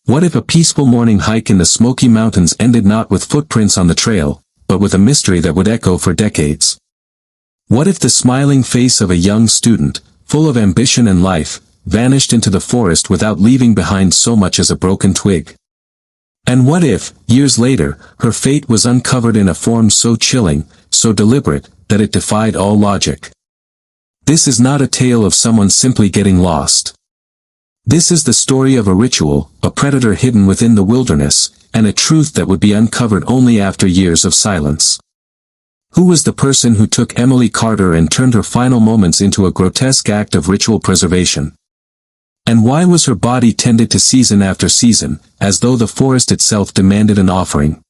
What if a peaceful morning hike in the Smoky Mountains ended not with footprints on the trail, but with a mystery that would echo for decades? What if the smiling face of a young student, full of ambition and life, vanished into the forest without leaving behind so much as a broken twig? And what if, years later, her fate was uncovered in a form so chilling, so deliberate, that it defied all logic? This is not a tale of someone simply getting lost. This is the story of a ritual, a predator hidden within the wilderness, and a truth that would be uncovered only after years of silence. Who was the person who took Emily Carter and turned her final moments into a grotesque act of ritual preservation? And why was her body tended to season after season, as though the forest itself demanded an offering?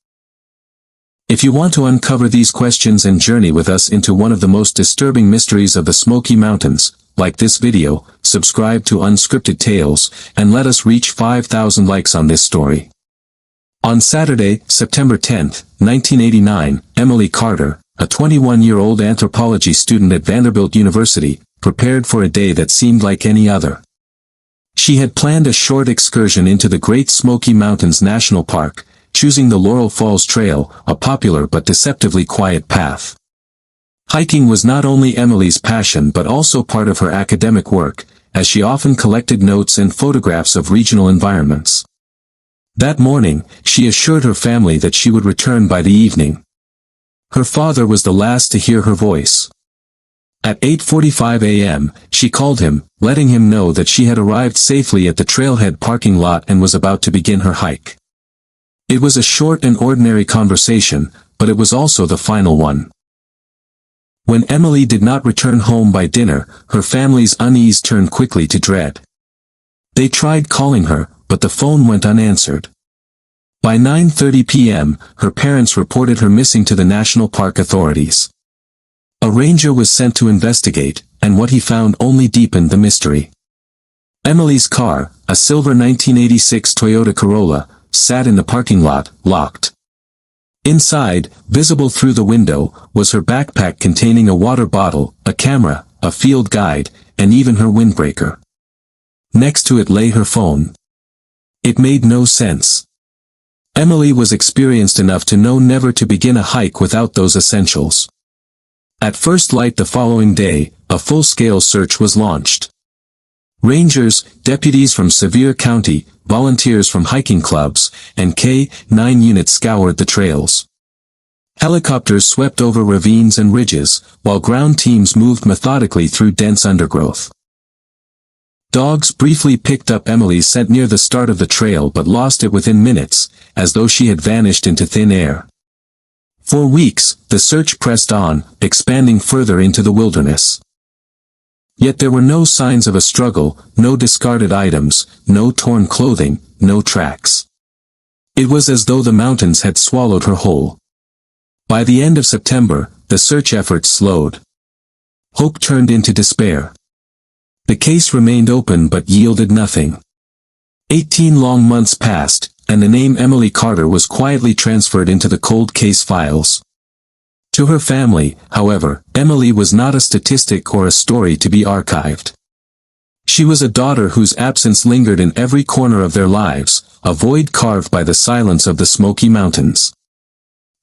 If you want to uncover these questions and journey with us into one of the most disturbing mysteries of the Smoky Mountains, like this video, subscribe to Unscripted Tales, and let us reach 5,000 likes on this story. On Saturday, September 10, 1989, Emily Carter, a 21-year-old anthropology student at Vanderbilt University, prepared for a day that seemed like any other. She had planned a short excursion into the Great Smoky Mountains National Park, choosing the Laurel Falls Trail, a popular but deceptively quiet path. Hiking was not only Emily's passion but also part of her academic work, as she often collected notes and photographs of regional environments. That morning, she assured her family that she would return by the evening. Her father was the last to hear her voice. At 8:45 a.m., she called him, letting him know that she had arrived safely at the trailhead parking lot and was about to begin her hike. It was a short and ordinary conversation, but it was also the final one. When Emily did not return home by dinner, her family's unease turned quickly to dread. They tried calling her, but the phone went unanswered. By 9:30 p.m., her parents reported her missing to the National Park authorities. A ranger was sent to investigate, and what he found only deepened the mystery. Emily's car, a silver 1986 Toyota Corolla, sat in the parking lot, locked. Inside, visible through the window, was her backpack containing a water bottle, a camera, a field guide, and even her windbreaker. Next to it lay her phone. It made no sense. Emily was experienced enough to know never to begin a hike without those essentials. At first light the following day, a full-scale search was launched. Rangers, deputies from Sevier County, volunteers from hiking clubs, and K-9 units scoured the trails. Helicopters swept over ravines and ridges, while ground teams moved methodically through dense undergrowth. Dogs briefly picked up Emily's scent near the start of the trail but lost it within minutes, as though she had vanished into thin air. For weeks, the search pressed on, expanding further into the wilderness. Yet there were no signs of a struggle, no discarded items, no torn clothing, no tracks. It was as though the mountains had swallowed her whole. By the end of September, the search efforts slowed. Hope turned into despair. The case remained open but yielded nothing. 18 long months passed, and the name Emily Carter was quietly transferred into the cold case files. To her family, however, Emily was not a statistic or a story to be archived. She was a daughter whose absence lingered in every corner of their lives, a void carved by the silence of the Smoky Mountains.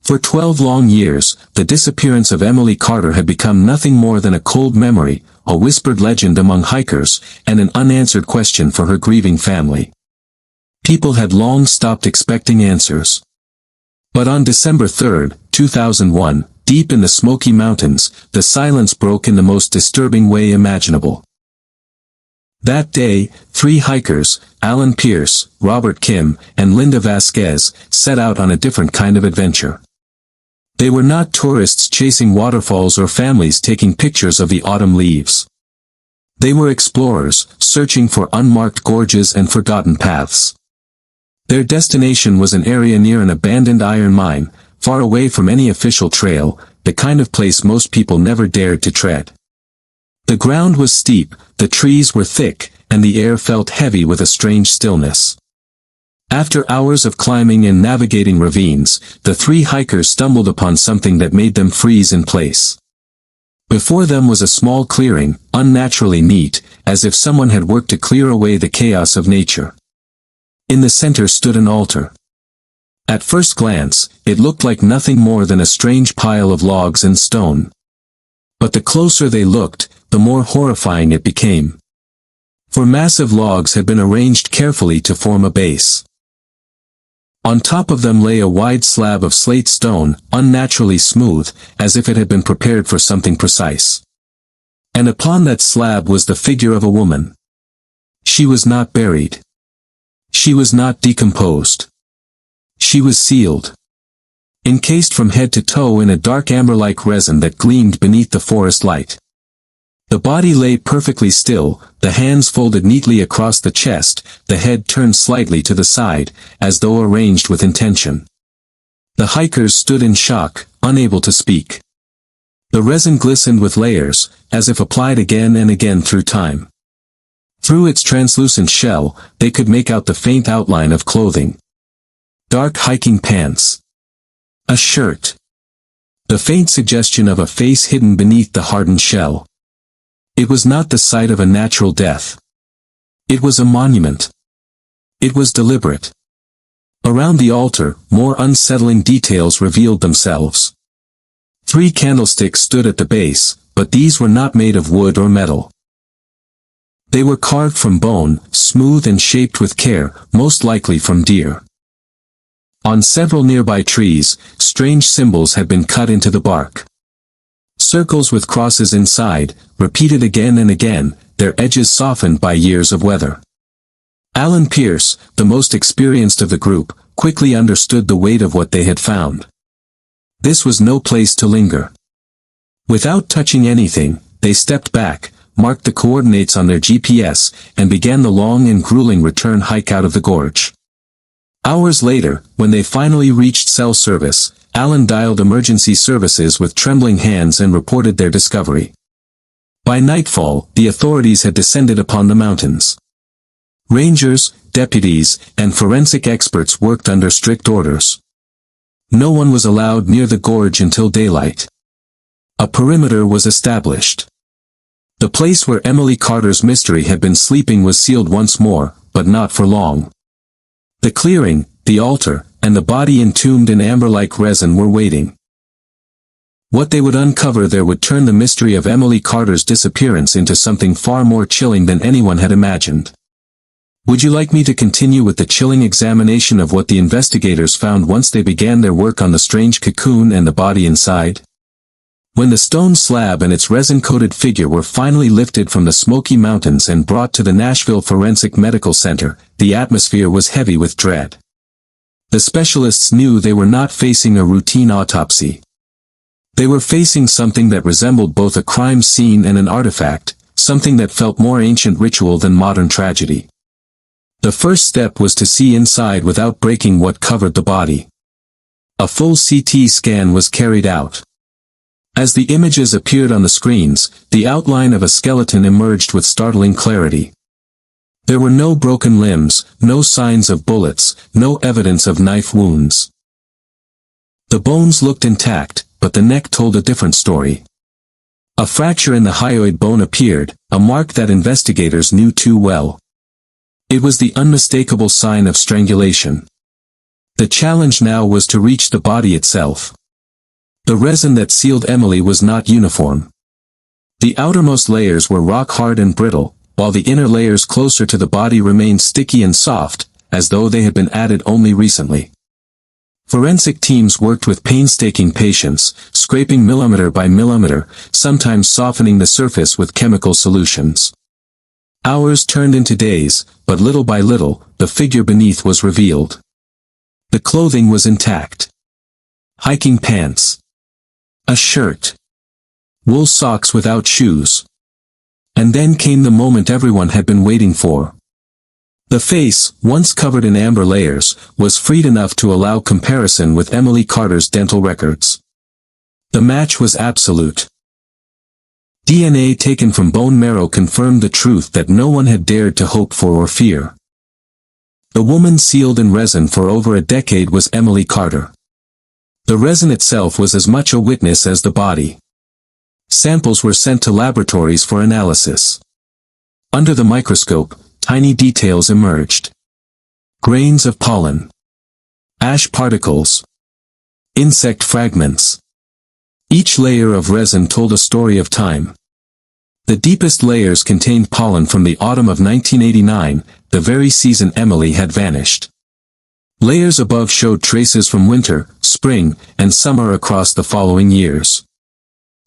For 12 long years, the disappearance of Emily Carter had become nothing more than a cold memory, a whispered legend among hikers, and an unanswered question for her grieving family. People had long stopped expecting answers. But on December 3, 2001, deep in the Smoky Mountains, the silence broke in the most disturbing way imaginable. That day, 3 hikers, Alan Pierce, Robert Kim, and Linda Vasquez, set out on a different kind of adventure. They were not tourists chasing waterfalls or families taking pictures of the autumn leaves. They were explorers, searching for unmarked gorges and forgotten paths. Their destination was an area near an abandoned iron mine, far away from any official trail, the kind of place most people never dared to tread. The ground was steep, the trees were thick, and the air felt heavy with a strange stillness. After hours of climbing and navigating ravines, the 3 hikers stumbled upon something that made them freeze in place. Before them was a small clearing, unnaturally neat, as if someone had worked to clear away the chaos of nature. In the center stood an altar. At first glance, it looked like nothing more than a strange pile of logs and stone. But the closer they looked, the more horrifying it became. For massive logs had been arranged carefully to form a base. On top of them lay a wide slab of slate stone, unnaturally smooth, as if it had been prepared for something precise. And upon that slab was the figure of a woman. She was not buried. She was not decomposed. She was sealed. Encased from head to toe in a dark amber-like resin that gleamed beneath the forest light. The body lay perfectly still, the hands folded neatly across the chest, the head turned slightly to the side, as though arranged with intention. The hikers stood in shock, unable to speak. The resin glistened with layers, as if applied again and again through time. Through its translucent shell, they could make out the faint outline of clothing. Dark hiking pants. A shirt. The faint suggestion of a face hidden beneath the hardened shell. It was not the site of a natural death. It was a monument. It was deliberate. Around the altar, more unsettling details revealed themselves. 3 candlesticks stood at the base, but these were not made of wood or metal. They were carved from bone, smooth and shaped with care, most likely from deer. On several nearby trees, strange symbols had been cut into the bark. Circles with crosses inside, repeated again and again, their edges softened by years of weather. Alan Pierce, the most experienced of the group, quickly understood the weight of what they had found. This was no place to linger. Without touching anything, they stepped back, marked the coordinates on their GPS, and began the long and grueling return hike out of the gorge. Hours later, when they finally reached cell service, Alan dialed emergency services with trembling hands and reported their discovery. By nightfall, the authorities had descended upon the mountains. Rangers, deputies, and forensic experts worked under strict orders. No one was allowed near the gorge until daylight. A perimeter was established. The place where Emily Carter's mystery had been sleeping was sealed once more, but not for long. The clearing, the altar, and the body entombed in amber-like resin were waiting. What they would uncover there would turn the mystery of Emily Carter's disappearance into something far more chilling than anyone had imagined. Would you like me to continue with the chilling examination of what the investigators found once they began their work on the strange cocoon and the body inside? When the stone slab and its resin-coated figure were finally lifted from the Smoky Mountains and brought to the Nashville Forensic Medical Center, the atmosphere was heavy with dread. The specialists knew they were not facing a routine autopsy. They were facing something that resembled both a crime scene and an artifact, something that felt more ancient ritual than modern tragedy. The first step was to see inside without breaking what covered the body. A full CT scan was carried out. As the images appeared on the screens, the outline of a skeleton emerged with startling clarity. There were no broken limbs, no signs of bullets, no evidence of knife wounds. The bones looked intact, but the neck told a different story. A fracture in the hyoid bone appeared, a mark that investigators knew too well. It was the unmistakable sign of strangulation. The challenge now was to reach the body itself. The resin that sealed Emily was not uniform. The outermost layers were rock-hard and brittle, while the inner layers closer to the body remained sticky and soft, as though they had been added only recently. Forensic teams worked with painstaking patience, scraping millimeter by millimeter, sometimes softening the surface with chemical solutions. Hours turned into days, but little by little, the figure beneath was revealed. The clothing was intact. Hiking pants. A shirt. Wool socks without shoes. And then came the moment everyone had been waiting for. The face, once covered in amber layers, was freed enough to allow comparison with Emily Carter's dental records. The match was absolute. DNA taken from bone marrow confirmed the truth that no one had dared to hope for or fear. The woman sealed in resin for over a decade was Emily Carter. The resin itself was as much a witness as the body. Samples were sent to laboratories for analysis. Under the microscope, tiny details emerged. Grains of pollen. Ash particles. Insect fragments. Each layer of resin told a story of time. The deepest layers contained pollen from the autumn of 1989, the very season Emily had vanished. Layers above showed traces from winter, spring, and summer across the following years.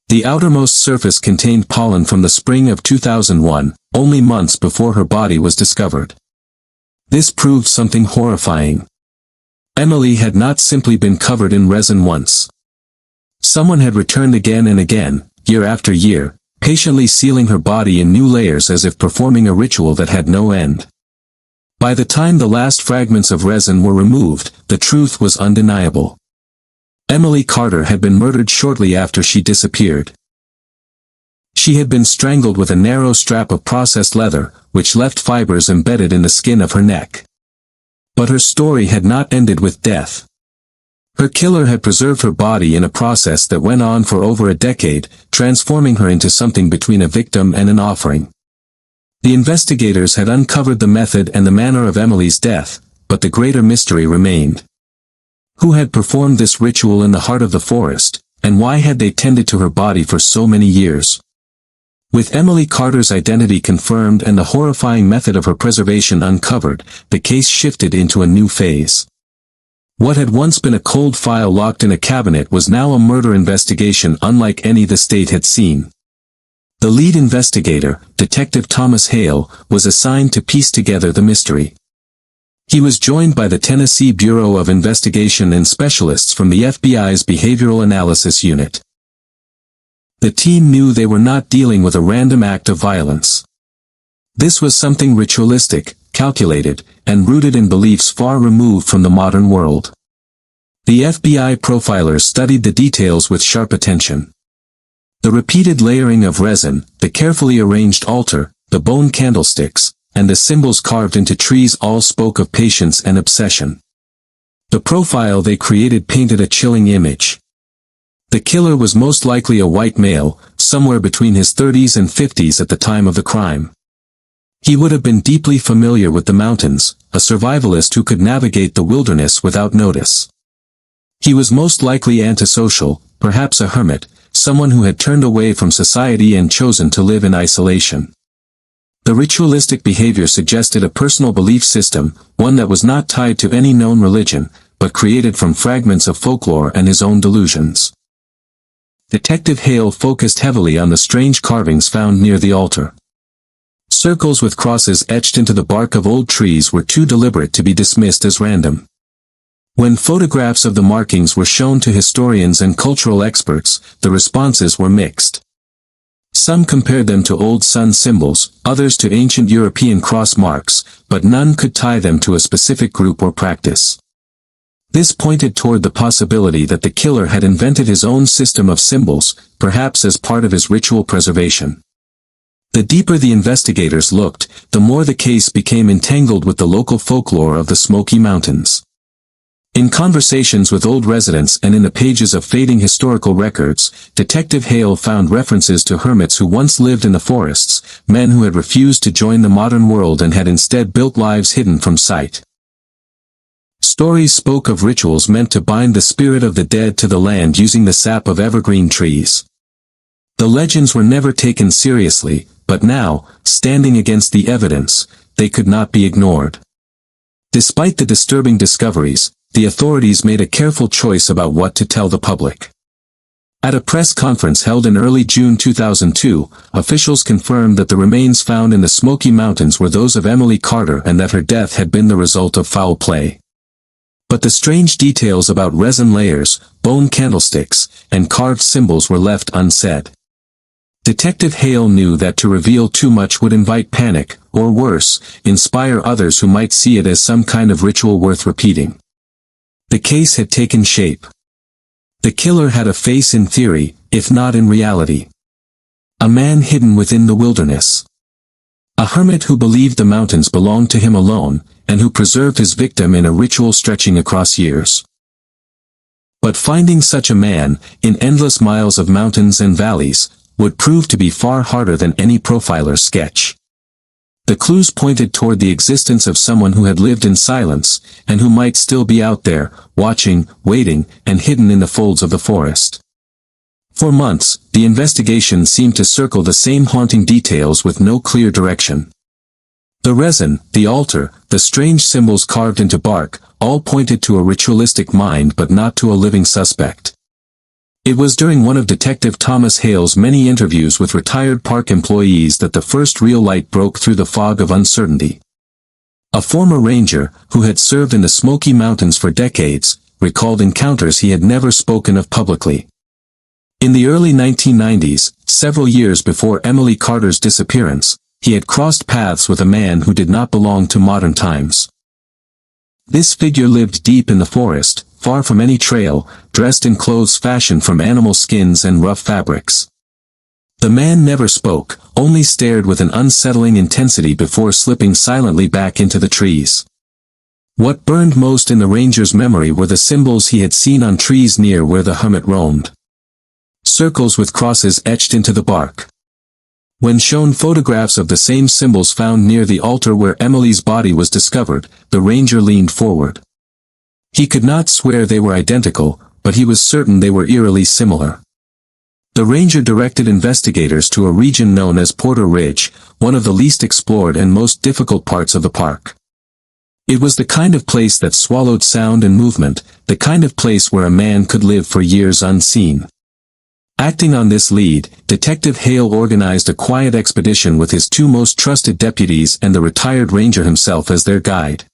The outermost surface contained pollen from the spring of 2001, only months before her body was discovered. This proved something horrifying. Emily had not simply been covered in resin once. Someone had returned again and again, year after year, patiently sealing her body in new layers as if performing a ritual that had no end. By the time the last fragments of resin were removed, the truth was undeniable. Emily Carter had been murdered shortly after she disappeared. She had been strangled with a narrow strap of processed leather, which left fibers embedded in the skin of her neck. But her story had not ended with death. Her killer had preserved her body in a process that went on for over a decade, transforming her into something between a victim and an offering. The investigators had uncovered the method and the manner of Emily's death, but the greater mystery remained. Who had performed this ritual in the heart of the forest, and why had they tended to her body for so many years? With Emily Carter's identity confirmed and the horrifying method of her preservation uncovered, the case shifted into a new phase. What had once been a cold file locked in a cabinet was now a murder investigation unlike any the state had seen. The lead investigator, Detective Thomas Hale, was assigned to piece together the mystery. He was joined by the Tennessee Bureau of Investigation and specialists from the FBI's Behavioral Analysis Unit. The team knew they were not dealing with a random act of violence. This was something ritualistic, calculated, and rooted in beliefs far removed from the modern world. The FBI profilers studied the details with sharp attention. The repeated layering of resin, the carefully arranged altar, the bone candlesticks, and the symbols carved into trees all spoke of patience and obsession. The profile they created painted a chilling image. The killer was most likely a white male, somewhere between his 30s and 50s at the time of the crime. He would have been deeply familiar with the mountains, a survivalist who could navigate the wilderness without notice. He was most likely antisocial, perhaps a hermit, someone who had turned away from society and chosen to live in isolation. The ritualistic behavior suggested a personal belief system, one that was not tied to any known religion, but created from fragments of folklore and his own delusions. Detective Hale focused heavily on the strange carvings found near the altar. Circles with crosses etched into the bark of old trees were too deliberate to be dismissed as random. When photographs of the markings were shown to historians and cultural experts, the responses were mixed. Some compared them to old sun symbols, others to ancient European cross marks, but none could tie them to a specific group or practice. This pointed toward the possibility that the killer had invented his own system of symbols, perhaps as part of his ritual preservation. The deeper the investigators looked, the more the case became entangled with the local folklore of the Smoky Mountains. In conversations with old residents and in the pages of fading historical records, Detective Hale found references to hermits who once lived in the forests, men who had refused to join the modern world and had instead built lives hidden from sight. Stories spoke of rituals meant to bind the spirit of the dead to the land using the sap of evergreen trees. The legends were never taken seriously, but now, standing against the evidence, they could not be ignored. Despite the disturbing discoveries, the authorities made a careful choice about what to tell the public. At a press conference held in early June 2002, officials confirmed that the remains found in the Smoky Mountains were those of Emily Carter and that her death had been the result of foul play. But the strange details about resin layers, bone candlesticks, and carved symbols were left unsaid. Detective Hale knew that to reveal too much would invite panic, or worse, inspire others who might see it as some kind of ritual worth repeating. The case had taken shape. The killer had a face in theory, if not in reality. A man hidden within the wilderness. A hermit who believed the mountains belonged to him alone, and who preserved his victim in a ritual stretching across years. But finding such a man, in endless miles of mountains and valleys, would prove to be far harder than any profiler's sketch. The clues pointed toward the existence of someone who had lived in silence, and who might still be out there, watching, waiting, and hidden in the folds of the forest. For months, the investigation seemed to circle the same haunting details with no clear direction. The resin, the altar, the strange symbols carved into bark, all pointed to a ritualistic mind but not to a living suspect. It was during one of Detective Thomas Hale's many interviews with retired park employees that the first real light broke through the fog of uncertainty. A former ranger, who had served in the Smoky Mountains for decades, recalled encounters he had never spoken of publicly. In the early 1990s, several years before Emily Carter's disappearance, he had crossed paths with a man who did not belong to modern times. This figure lived deep in the forest, far from any trail, dressed in clothes fashioned from animal skins and rough fabrics. The man never spoke, only stared with an unsettling intensity before slipping silently back into the trees. What burned most in the ranger's memory were the symbols he had seen on trees near where the hermit roamed. Circles with crosses etched into the bark. When shown photographs of the same symbols found near the altar where Emily's body was discovered, the ranger leaned forward. He could not swear they were identical, but he was certain they were eerily similar. The ranger directed investigators to a region known as Porter Ridge, one of the least explored and most difficult parts of the park. It was the kind of place that swallowed sound and movement, the kind of place where a man could live for years unseen. Acting on this lead, Detective Hale organized a quiet expedition with his two most trusted deputies and the retired ranger himself as their guide.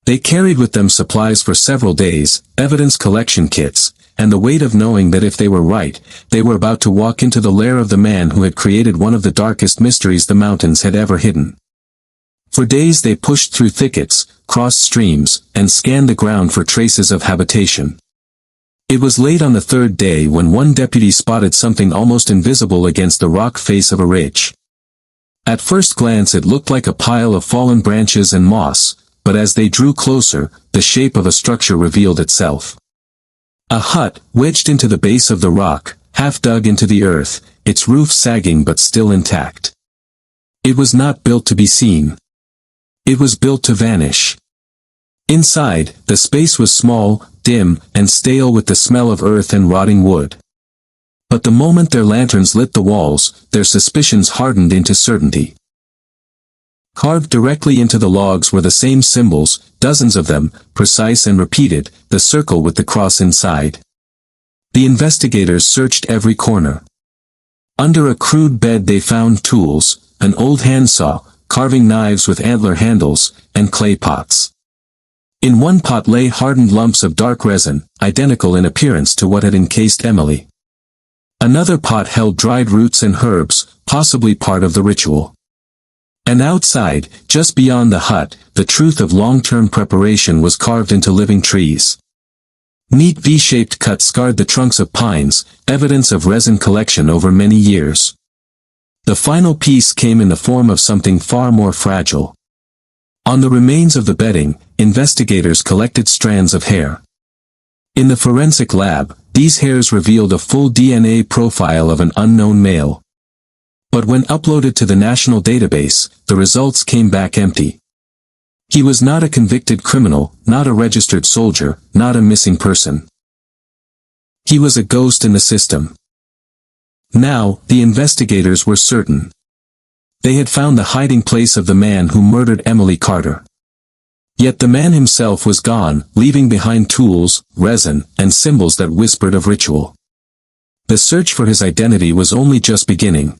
They carried with them supplies for several days, evidence collection kits, and the weight of knowing that if they were right, they were about to walk into the lair of the man who had created one of the darkest mysteries the mountains had ever hidden. For days they pushed through thickets, crossed streams, and scanned the ground for traces of habitation. It was late on the third day when one deputy spotted something almost invisible against the rock face of a ridge. At first glance it looked like a pile of fallen branches and moss, but as they drew closer, the shape of a structure revealed itself. A hut, wedged into the base of the rock, half dug into the earth, its roof sagging but still intact. It was not built to be seen. It was built to vanish. Inside, the space was small, dim, and stale with the smell of earth and rotting wood. But the moment their lanterns lit the walls, their suspicions hardened into certainty. Carved directly into the logs were the same symbols, dozens of them, precise and repeated, the circle with the cross inside. The investigators searched every corner. Under a crude bed they found tools, an old handsaw, carving knives with antler handles, and clay pots. In one pot lay hardened lumps of dark resin, identical in appearance to what had encased Emily. Another pot held dried roots and herbs, possibly part of the ritual. And outside, just beyond the hut, the truth of long-term preparation was carved into living trees. Neat V-shaped cuts scarred the trunks of pines, evidence of resin collection over many years. The final piece came in the form of something far more fragile. On the remains of the bedding, investigators collected strands of hair. In the forensic lab, these hairs revealed a full DNA profile of an unknown male. But when uploaded to the national database, the results came back empty. He was not a convicted criminal, not a registered soldier, not a missing person. He was a ghost in the system. Now, the investigators were certain. They had found the hiding place of the man who murdered Emily Carter. Yet the man himself was gone, leaving behind tools, resin, and symbols that whispered of ritual. The search for his identity was only just beginning.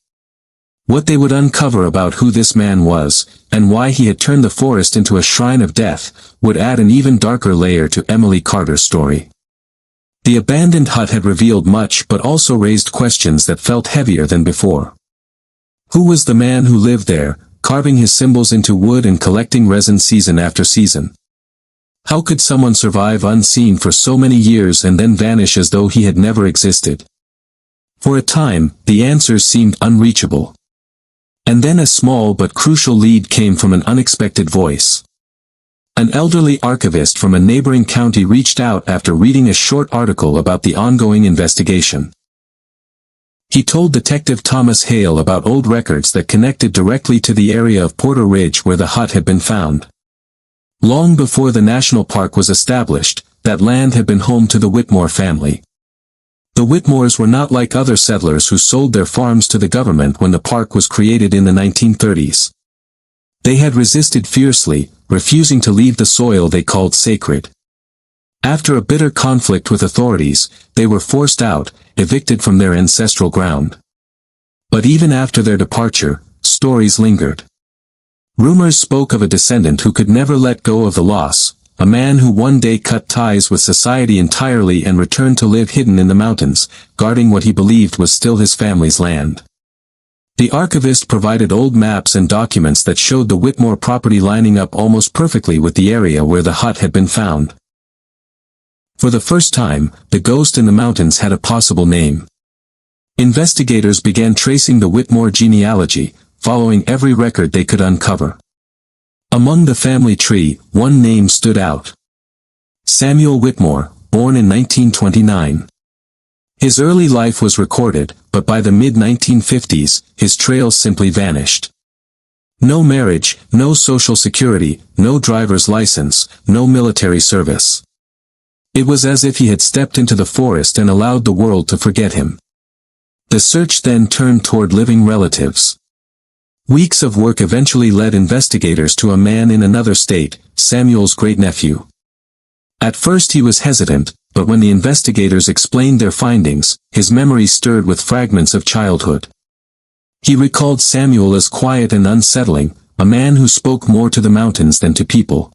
What they would uncover about who this man was, and why he had turned the forest into a shrine of death, would add an even darker layer to Emily Carter's story. The abandoned hut had revealed much but also raised questions that felt heavier than before. Who was the man who lived there, carving his symbols into wood and collecting resin season after season? How could someone survive unseen for so many years and then vanish as though he had never existed? For a time, the answers seemed unreachable. And then a small but crucial lead came from an unexpected voice. An elderly archivist from a neighboring county reached out after reading a short article about the ongoing investigation. He told Detective Thomas Hale about old records that connected directly to the area of Porter Ridge where the hut had been found. Long before the national park was established, that land had been home to the Whitmore family. The Whitmores were not like other settlers who sold their farms to the government when the park was created in the 1930s. They had resisted fiercely, refusing to leave the soil they called sacred. After a bitter conflict with authorities, they were forced out, evicted from their ancestral ground. But even after their departure, stories lingered. Rumors spoke of a descendant who could never let go of the loss, a man who one day cut ties with society entirely and returned to live hidden in the mountains, guarding what he believed was still his family's land. The archivist provided old maps and documents that showed the Whitmore property lining up almost perfectly with the area where the hut had been found. For the first time, the ghost in the mountains had a possible name. Investigators began tracing the Whitmore genealogy, following every record they could uncover. Among the family tree, one name stood out. Samuel Whitmore, born in 1929. His early life was recorded, but by the mid-1950s, his trails simply vanished. No marriage, no social security, no driver's license, no military service. It was as if he had stepped into the forest and allowed the world to forget him. The search then turned toward living relatives. Weeks of work eventually led investigators to a man in another state, Samuel's great-nephew. At first he was hesitant, but when the investigators explained their findings, his memory stirred with fragments of childhood. He recalled Samuel as quiet and unsettling, a man who spoke more to the mountains than to people.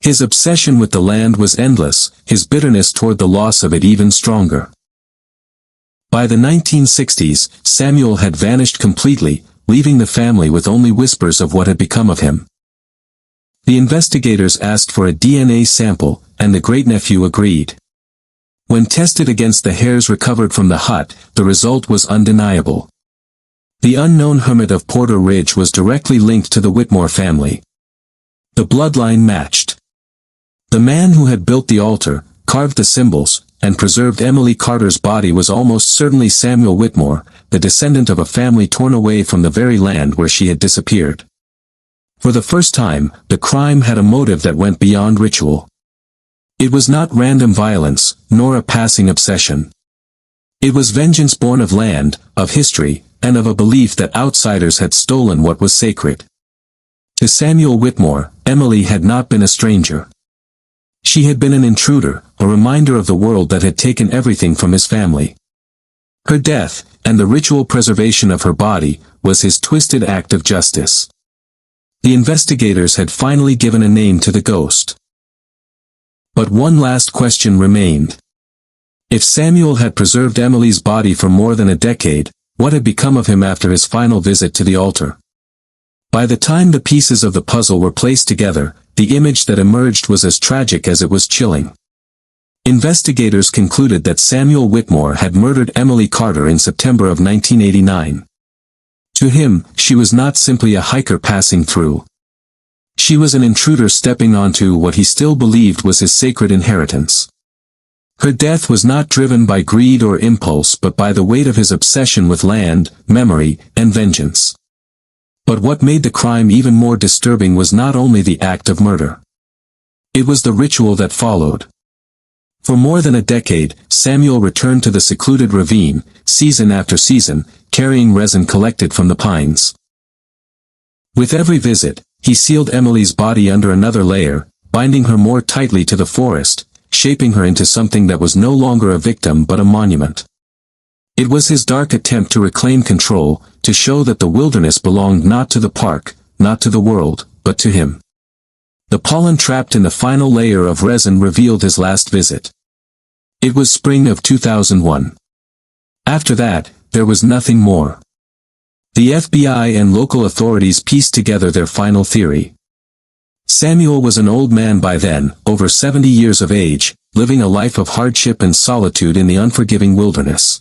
His obsession with the land was endless, his bitterness toward the loss of it even stronger. By the 1960s, Samuel had vanished completely, leaving the family with only whispers of what had become of him. The investigators asked for a DNA sample, and the great-nephew agreed. When tested against the hairs recovered from the hut, the result was undeniable. The unknown hermit of Porter Ridge was directly linked to the Whitmore family. The bloodline matched. The man who had built the altar, carved the symbols, and preserved Emily Carter's body was almost certainly Samuel Whitmore, the descendant of a family torn away from the very land where she had disappeared. For the first time, the crime had a motive that went beyond ritual. It was not random violence, nor a passing obsession. It was vengeance born of land, of history, and of a belief that outsiders had stolen what was sacred. To Samuel Whitmore, Emily had not been a stranger. She had been an intruder, a reminder of the world that had taken everything from his family. Her death, and the ritual preservation of her body, was his twisted act of justice. The investigators had finally given a name to the ghost. But one last question remained. If Samuel had preserved Emily's body for more than a decade, what had become of him after his final visit to the altar? By the time the pieces of the puzzle were placed together, the image that emerged was as tragic as it was chilling. Investigators concluded that Samuel Whitmore had murdered Emily Carter in September of 1989. To him, she was not simply a hiker passing through. She was an intruder stepping onto what he still believed was his sacred inheritance. Her death was not driven by greed or impulse but by the weight of his obsession with land, memory, and vengeance. But what made the crime even more disturbing was not only the act of murder. It was the ritual that followed. For more than a decade, Samuel returned to the secluded ravine, season after season, carrying resin collected from the pines. With every visit, he sealed Emily's body under another layer, binding her more tightly to the forest, shaping her into something that was no longer a victim but a monument. It was his dark attempt to reclaim control, to show that the wilderness belonged not to the park, not to the world, but to him. The pollen trapped in the final layer of resin revealed his last visit. It was spring of 2001. After that, there was nothing more. The FBI and local authorities pieced together their final theory. Samuel was an old man by then, over 70 years of age, living a life of hardship and solitude in the unforgiving wilderness.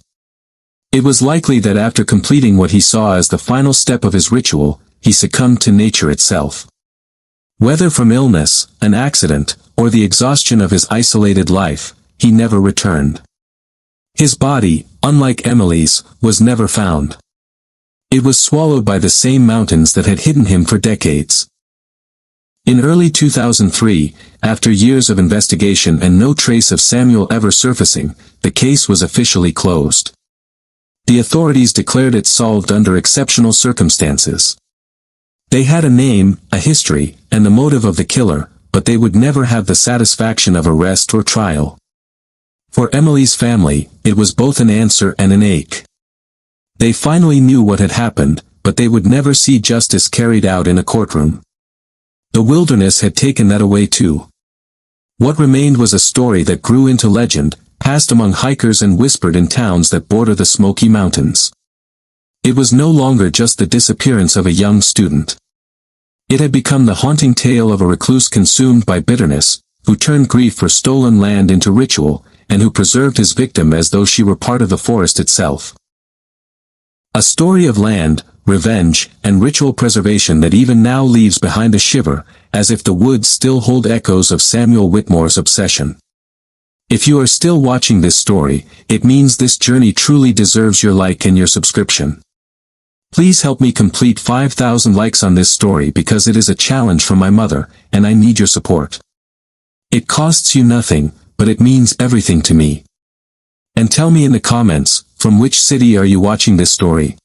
It was likely that after completing what he saw as the final step of his ritual, he succumbed to nature itself. Whether from illness, an accident, or the exhaustion of his isolated life, he never returned. His body, unlike Emily's, was never found. It was swallowed by the same mountains that had hidden him for decades. In early 2003, after years of investigation and no trace of Samuel ever surfacing, the case was officially closed. The authorities declared it solved under exceptional circumstances. They had a name, a history, and the motive of the killer, but they would never have the satisfaction of arrest or trial. For Emily's family, it was both an answer and an ache. They finally knew what had happened, but they would never see justice carried out in a courtroom. The wilderness had taken that away too. What remained was a story that grew into legend, passed among hikers and whispered in towns that border the Smoky Mountains. It was no longer just the disappearance of a young student. It had become the haunting tale of a recluse consumed by bitterness, who turned grief for stolen land into ritual, and who preserved his victim as though she were part of the forest itself. A story of land, revenge, and ritual preservation that even now leaves behind a shiver, as if the woods still hold echoes of Samuel Whitmore's obsession. If you are still watching this story, it means this journey truly deserves your like and your subscription. Please help me complete 5,000 likes on this story because it is a challenge from my mother, and I need your support. It costs you nothing, but it means everything to me. And tell me in the comments, from which city are you watching this story?